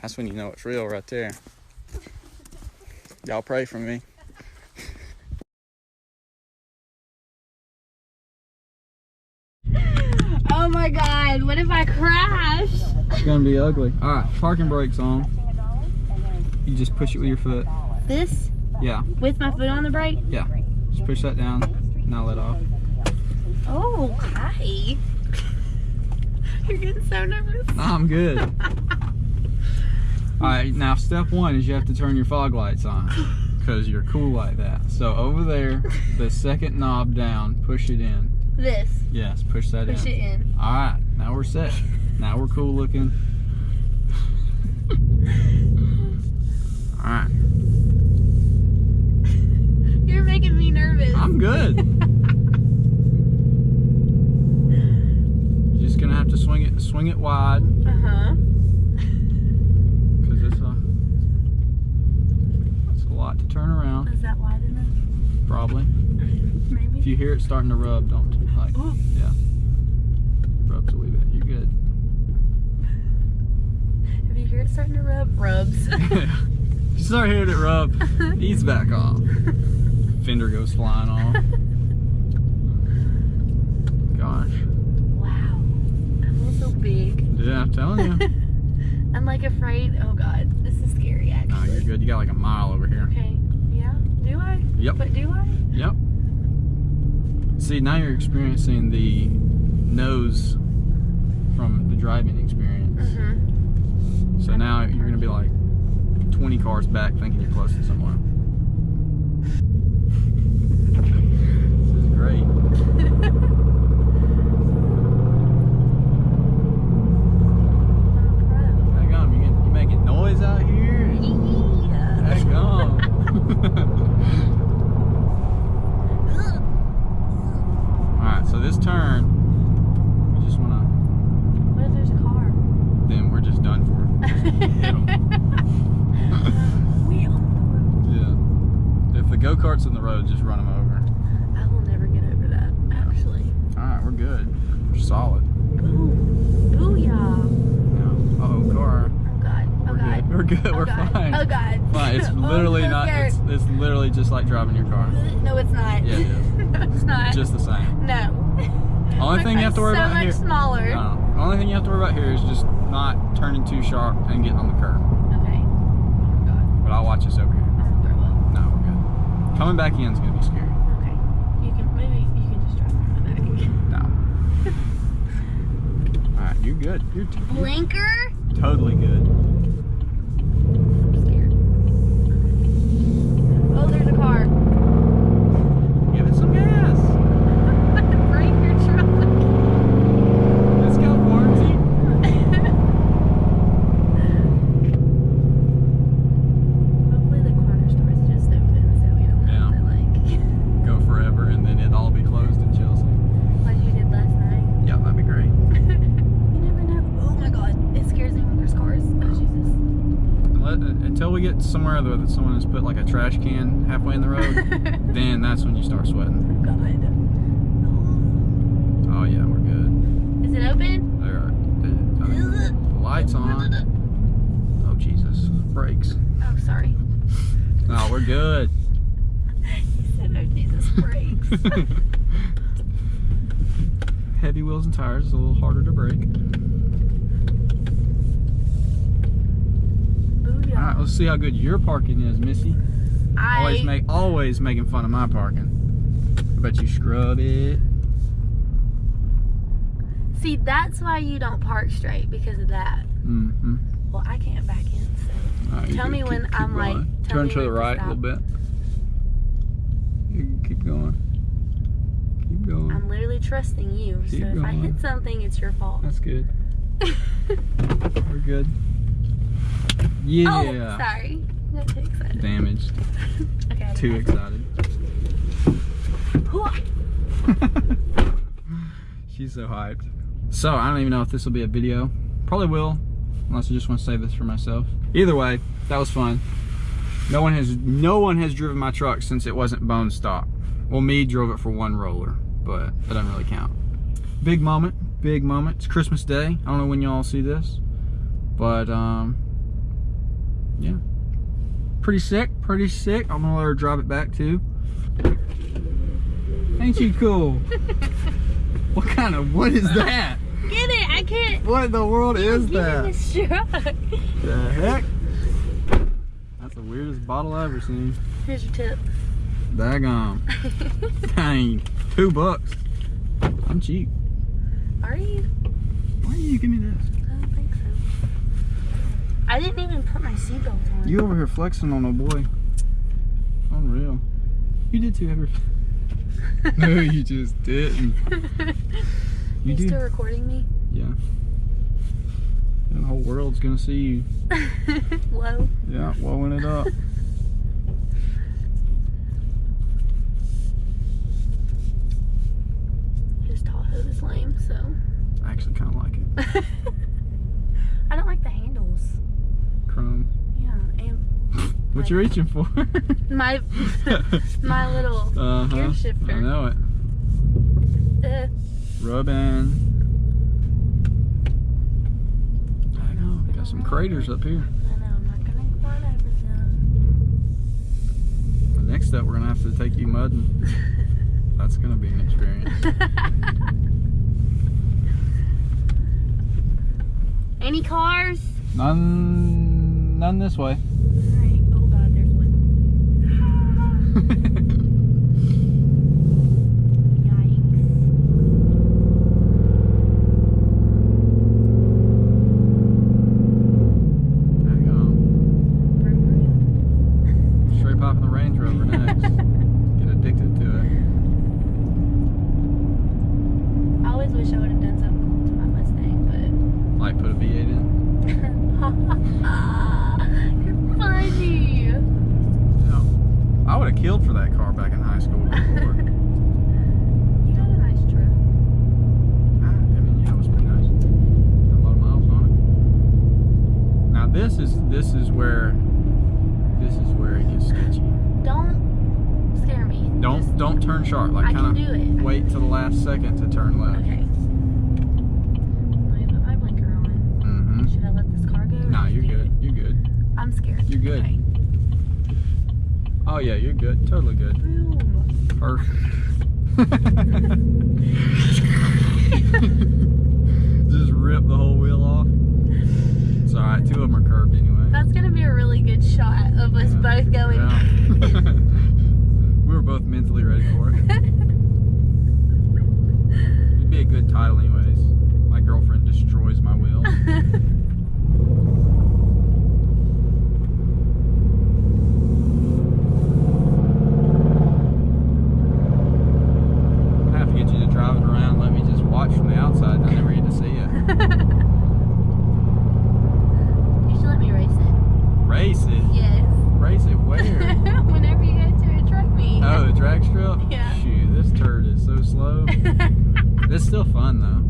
That's when you know it's real right there. Y'all pray for me. Oh my God, what if I crash? It's gonna be ugly. All right, parking brakes on. You just push it with your foot. This? Yeah. With my foot on the brake? Yeah. Just push that down, now let off. Oh, hi. You're getting so nervous. Nah, I'm good. All right, now step one is you have to turn your fog lights on because you're cool like that. So over there, the second knob down, push it in. This? Yes, push that in. Push it in. All right, now we're set. Now we're cool looking. All right. You're making me nervous. I'm good. Just gonna have to swing it wide. Uh-huh. Cause it's a lot to turn around. Is that wide enough? Probably. Maybe. If you hear it starting to rub, don't like. Ooh. Yeah. Rubs a wee bit. You're good. If you hear it starting to rub, rubs. You start hearing it rub, ease back off. Fender goes flying off. Gosh. Wow. I'm also big. Yeah, I'm telling you. I'm like afraid. Oh God, this is scary actually. No, you're good. You got like a mile over here. Okay. Yeah. Do I? Yep. But do I? Yep. See, now you're experiencing the nose from the driving experience. Mm-hmm. So now you're going to be like 20 cars back thinking you're close to somewhere. This is great. Heck on, you making noise out here? Yeah. Heck on. Alright, so this turn, we just want to... What if there's a car? Then we're just done for. Just hit 'em. We on Yeah. If the go-kart's in the road, just run them over. the road. I will never get over that, actually. Alright, we're good. We're solid. Boom. Booyah. Uh-oh, car. Oh God. Oh God. Good. We're good. Oh We're God. fine. Oh God. Fine. It's Oh, I'm literally so not. scared. It's literally just like driving your car. No, it's not. Yeah, it is. No, it's not. Just the same. No. Only thing you have to worry so about much here. smaller. No. Only thing you have to worry about here is just not turning too sharp and getting on the curb. Okay. Oh my God. But I'll watch us over here. I'm gonna throw up. No, we're good. Coming back in is gonna be scary. Okay. Maybe you can just drive around my back. No. All right, you're good. You're Blinker? totally good. I'm scared. Oh, there's a car. Give it some gas. Break your truck. It's got warranty. Hopefully the corner store's just open so we don't have to like Go forever and then it'll all be closed in Chelsea. like you did last night. Yeah, that'd be great. You never know. Oh my God. It scares me when there's cars. Oh Jesus. Until we get somewhere that someone has put like a trash can halfway in the road, then that's when you start sweating. God. Oh yeah, we're good. Is it open? There are the lights on. Oh Jesus, brakes. Oh, sorry. No, we're good. You said, oh Jesus, brakes. Heavy wheels and tires is a little harder to brake. Booyah. All right, let's see how good your parking is, Missy. Always making fun of my parking. I bet you scrub it. See, that's why you don't park straight, because of that. Mm-hmm. Well, I can't back in, so Right, tell me when I'm like. tell Turn me to the when right a stop. little bit. You can keep going. Keep going. I'm literally trusting you, Keep so if I going. hit something, it's your fault. That's good. We're good. Yeah. Oh, sorry. I got too excited. Damaged. Okay. I Too excited. She's so hyped. So I don't even know if this will be a video. Probably will, unless I just want to save this for myself. Either way, that was fun. No one has driven my truck since it wasn't bone stock. Well, me drove it for one roller, but that doesn't really count. Big moment, big moment. It's Christmas Day. I don't know when y'all see this, but Yeah. Pretty sick, pretty sick. I'm gonna let her drive it back too. Ain't you cool? What is that? Get it, I can't. What in the world is that? This truck. The heck? That's the weirdest bottle I've ever seen. Here's your tip. Daggone. Dang. $2. I'm cheap. Are you? Why do you give me this? I don't think so. I didn't even put my seatbelt on. You over here flexing on a boy. Unreal. You did too, ever. No, you just didn't. You still recording me? Yeah. And the whole world's gonna see you. Whoa. Yeah, blowing it up. His Tahoe is lame, so. I actually kind of like it. I don't like the handles. Chrome. Yeah, and What you reaching for? my little gear shifter. I know it. Rubbing. I know. Got some craters up here. I know. I'm not gonna run over them. The next step, we're gonna have to take you mudding. That's gonna be an experience. Any cars? None this way. Alright. Oh god, there's one. Yikes. Hang on. Vroom, vroom. Straight popping the Range Rover next. Get addicted to it. I always wish I would have done something cool to my Mustang, Like put a V8 in. but you're funny. No. I would have killed for that car back in high school before. You got a nice truck. I mean, yeah, it was pretty nice. Got a lot of miles on it. Now this is where it gets sketchy. Don't scare me. Don't turn sharp. Like I can do kind it. of wait till the last second to turn left. Okay. Let me put my blinker on. Mm-hmm. Should I let this car go? or Nah, just you're do good. it? You're good. I'm scared. You're good. Okay. Oh yeah, you're good. Totally good. Boom. Perfect. Just rip the whole wheel off. It's alright, 2 of them are curved anyway. That's gonna be a really good shot of us both going. Yeah. We were both mentally ready for it. It'd be a good title anyways. My girlfriend destroys my wheels. I have to get you to drive it around. Let me just watch from the outside. I never get to see it. You should let me race it. Race it? Yes. Race it where? Whenever you go to a track meet. Oh, the drag strip? Yeah. Shoot, this turd is so slow. It's still fun though.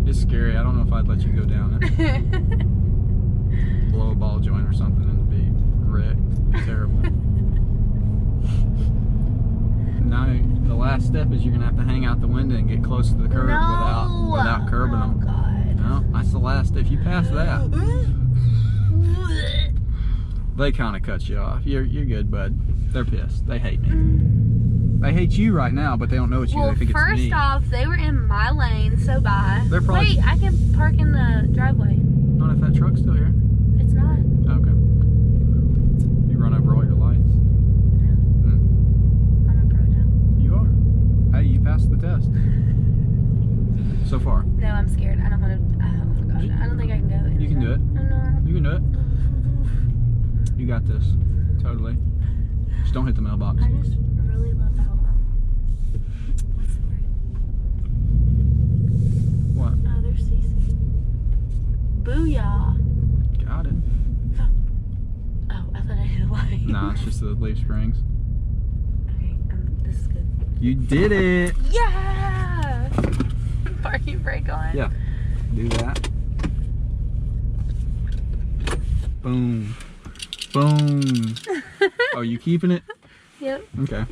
It's scary. I don't know if I'd let you go down it. Blow a ball joint or something and be wrecked. It'd be terrible. Now the last step is you're gonna have to hang out the window and get close to the curb without curbing them. Oh god. No, that's the last step. If you pass that, they kind of cut you off. You're good, bud. They're pissed. They hate me. They hate you right now, but they don't know it's you. Well, They think it's me. first off, they were in my lane, so bye. They're probably- Wait, I can park in the driveway. Not if that truck's still here. It's not. Okay. You run over all your lights. No. I'm a pro now. You are. Hey, you passed the test. So far. No, I'm scared. I don't want to. Oh my gosh. I don't think I can go. You can do it. No. You can do it. You got this. Totally. Just don't hit the mailbox. I just really love how. What's the word? What? Oh, there's Cece. Booyah. Got it. Oh, I thought I hit a light. Nah, it's just the leaf springs. Okay, this is good. You did it! Yeah! Parking brake on? Yeah. Do that. Boom. Boom. Oh, you keeping it? Yep. Okay.